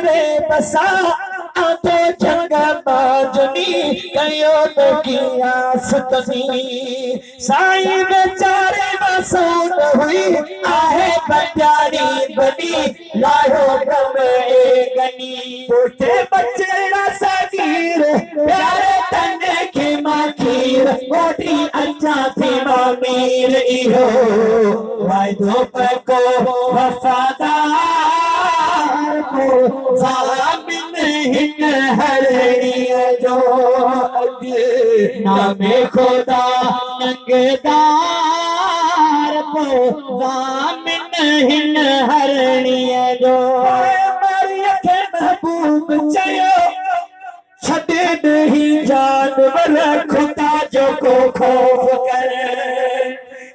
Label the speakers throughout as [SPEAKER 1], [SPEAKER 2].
[SPEAKER 1] रे बसा आतो जंग बाजनी कयो तो किया सुतनी साईं बेचारे बसून हुई आहे बचारी बनी लायो गम गनी पोते बचड़ा सगीर प्यारे तने की माखीर मोटी अच्छा थी मामीर इहो वायदो पको वफादार को ज़ामिन हिन हरणी जो अगे नामे खुदा नंगदार को ज़ामिन हिन हरणी जो मरिया के महबूब चयो छॾे नहीं जानवर खुदा जो को खौफ करे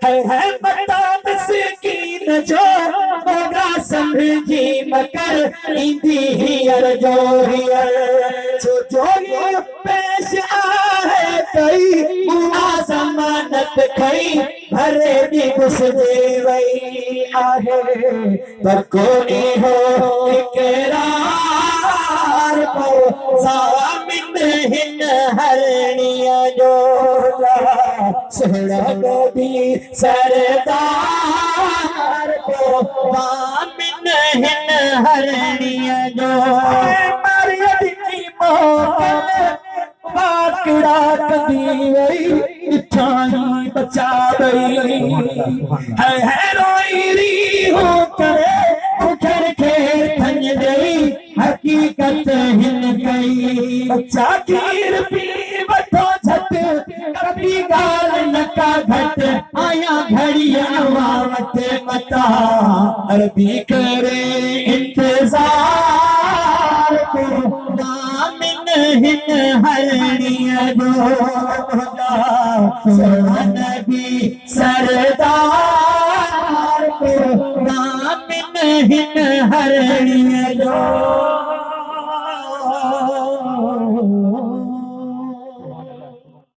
[SPEAKER 1] है बता मिस्कीन जो होगा समझी मकर इंदी हियर जो हियर जो ये पेश आहे कई बुआ जमानत कई भरे दी गुस्से वई आहे पर कोई हो इकरार को ज़ामिन हिन हरणिया जो सोहरा नबी सरदार को ज़ामिन हिन हरणिया जो मरियम की मोहब्बत वाकड़ा कदी वई इच्छाई बचा गई है रोई री हो करे उखर खेर थन गई हकीकत हिन गई बच्चा खीर पी वठो झट कभी गाल नका घट आया घड़ी अवावत मता अरबी करे इंतजार को ज़ामिन हिन हरणिया जो नबी सरदार